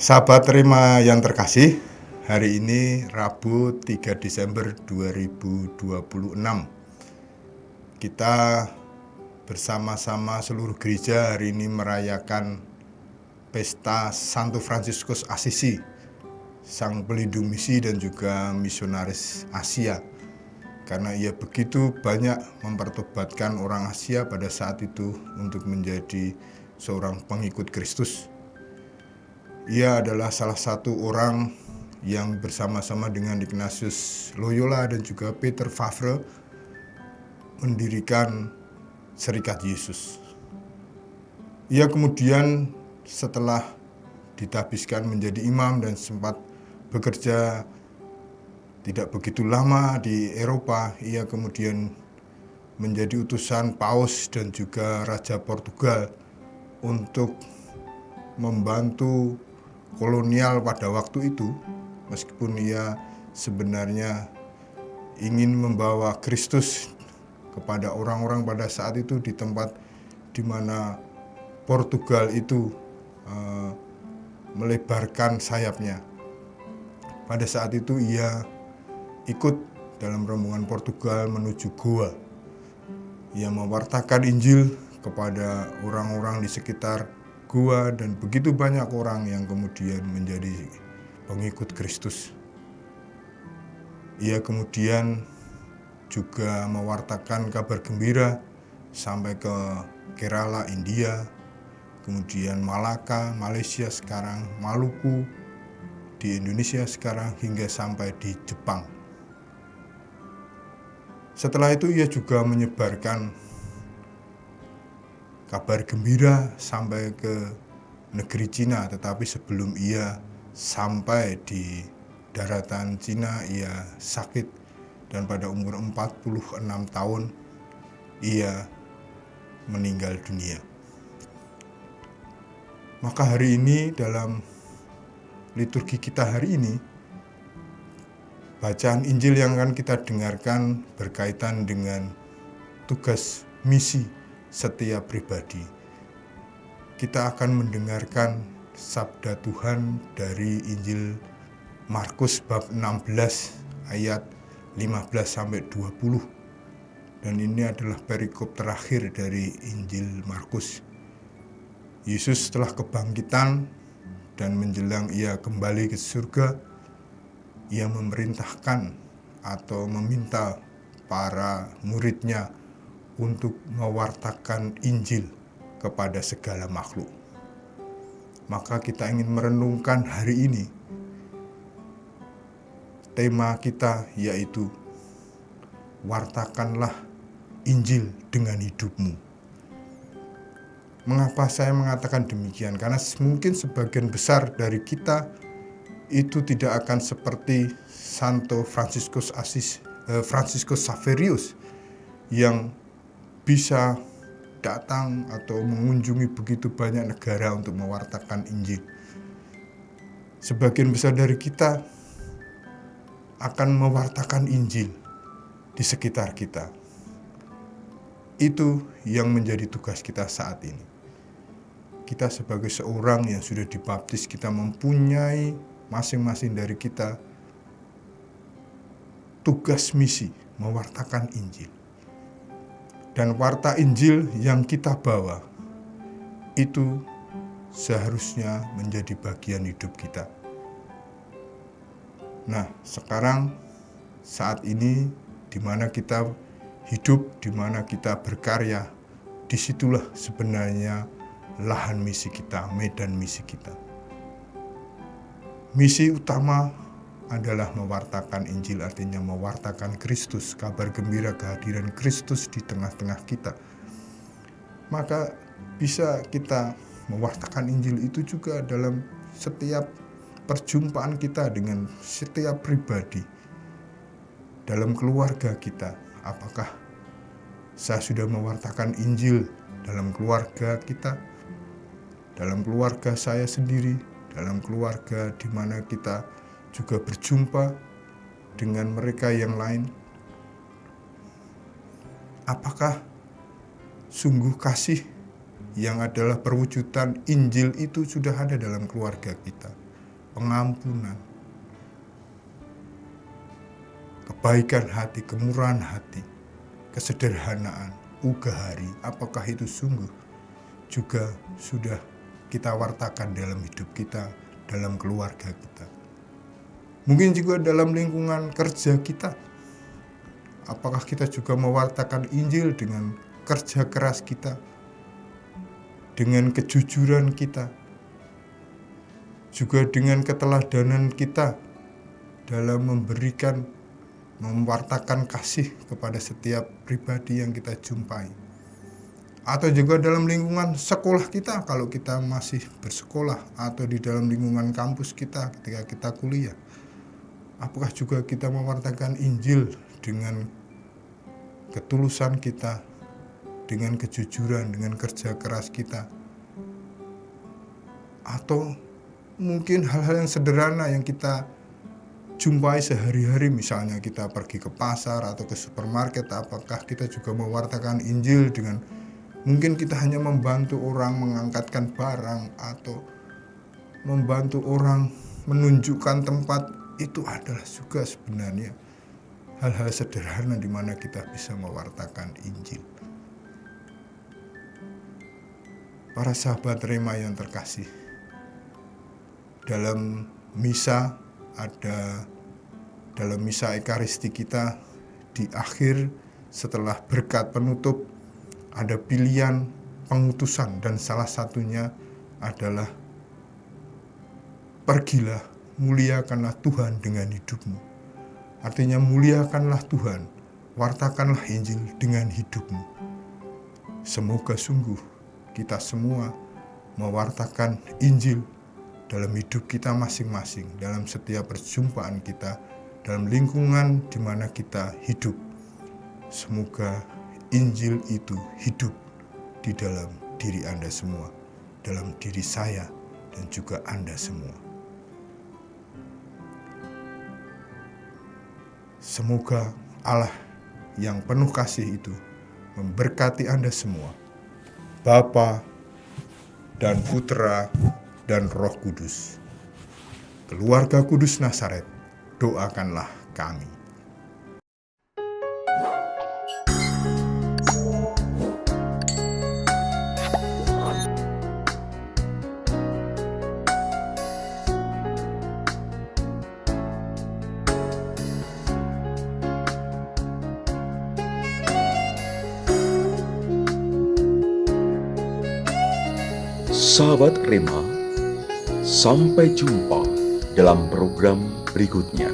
Sahabat terima yang terkasih, hari ini Rabu 3 Desember 2026. Kita bersama-sama seluruh gereja hari ini merayakan pesta Santo Fransiskus Assisi, sang pelindung misi dan juga misionaris Asia. Karena ia begitu banyak mempertobatkan orang Asia pada saat itu untuk menjadi seorang pengikut Kristus. Ia adalah salah satu orang yang bersama-sama dengan Ignatius Loyola dan juga Peter Favre mendirikan Serikat Yesus. Ia kemudian setelah ditabiskan menjadi imam dan sempat bekerja tidak begitu lama di Eropa, ia kemudian menjadi utusan Paus dan juga Raja Portugal untuk membantu kolonial pada waktu itu, meskipun ia sebenarnya ingin membawa Kristus kepada orang-orang pada saat itu di tempat di mana Portugal itu melebarkan sayapnya. Pada saat itu ia ikut dalam rombongan Portugal menuju Goa. Ia mewartakan Injil kepada orang-orang di sekitar Goa dan begitu banyak orang yang kemudian menjadi pengikut Kristus. Ia kemudian juga mewartakan kabar gembira sampai ke Kerala, India, kemudian Malaka, Malaysia sekarang, Maluku, di Indonesia sekarang, hingga sampai di Jepang. Setelah itu ia juga menyebarkan kabar gembira sampai ke negeri Cina, tetapi sebelum ia sampai di daratan Cina, ia sakit dan pada umur 46 tahun ia meninggal dunia. Maka hari ini dalam liturgi kita hari ini, bacaan Injil yang akan kita dengarkan berkaitan dengan tugas misi setiap pribadi. Kita akan mendengarkan sabda Tuhan dari Injil Markus bab 16 ayat 15-20. Dan ini adalah perikop terakhir dari Injil Markus. Yesus setelah kebangkitan dan menjelang ia kembali ke surga, ia memerintahkan atau meminta para muridnya untuk mewartakan Injil kepada segala makhluk. Maka kita ingin merenungkan hari ini. Tema kita yaitu wartakanlah Injil dengan hidupmu. Mengapa saya mengatakan demikian? Karena mungkin sebagian besar dari kita itu tidak akan seperti Santo Fransiskus Xaverius yang bisa datang atau mengunjungi begitu banyak negara untuk mewartakan Injil. Sebagian besar dari kita akan mewartakan Injil di sekitar kita. Itu yang menjadi tugas kita saat ini. Kita sebagai seorang yang sudah dibaptis, kita mempunyai masing-masing dari kita tugas misi mewartakan Injil. Dan warta Injil yang kita bawa itu seharusnya menjadi bagian hidup kita. Nah, sekarang saat ini di mana kita hidup, di mana kita berkarya, disitulah sebenarnya lahan misi kita, medan misi kita. Misi utama adalah mewartakan Injil, artinya mewartakan Kristus, kabar gembira kehadiran Kristus di tengah-tengah kita. Maka bisa kita mewartakan Injil itu juga dalam setiap perjumpaan kita dengan setiap pribadi. Dalam keluarga kita, apakah saya sudah mewartakan Injil dalam keluarga kita, dalam keluarga saya sendiri, dalam keluarga di mana kita juga berjumpa dengan mereka yang lain? Apakah sungguh kasih yang adalah perwujudan Injil itu sudah ada dalam keluarga kita? pengampunan, kebaikan hati, kemurahan hati, kesederhanaan, ugahari, apakah itu sungguh juga sudah kita wartakan dalam hidup kita, dalam keluarga kita? Mungkin juga dalam lingkungan kerja kita, apakah kita juga mewartakan Injil dengan kerja keras kita, dengan kejujuran kita, juga dengan keteladanan kita dalam mewartakan kasih kepada setiap pribadi yang kita jumpai. Atau juga dalam lingkungan sekolah kita, kalau kita masih bersekolah, atau di dalam lingkungan kampus kita ketika kita kuliah. Apakah juga kita mewartakan Injil dengan ketulusan kita, dengan kejujuran, dengan kerja keras kita? Atau mungkin hal-hal yang sederhana yang kita jumpai sehari-hari, misalnya kita pergi ke pasar atau ke supermarket, apakah kita juga mewartakan Injil dengan mungkin kita hanya membantu orang mengangkatkan barang atau membantu orang menunjukkan tempat? Itu adalah juga sebenarnya hal-hal sederhana di mana kita bisa mewartakan Injil. Para sahabat Rema yang terkasih, dalam misa Ekaristi kita, di akhir setelah berkat penutup ada pilihan pengutusan, dan salah satunya adalah pergilah, muliakanlah Tuhan dengan hidupmu. Artinya muliakanlah Tuhan, wartakanlah Injil dengan hidupmu. Semoga sungguh kita semua mewartakan Injil dalam hidup kita masing-masing, dalam setiap perjumpaan kita, dalam lingkungan di mana kita hidup. Semoga Injil itu hidup di dalam diri Anda semua, dalam diri saya dan juga Anda semua. Semoga Allah yang penuh kasih itu memberkati Anda semua, Bapa dan Putra dan Roh Kudus. Keluarga Kudus Nazaret, doakanlah kami. Sahabat Rema, sampai jumpa dalam program berikutnya.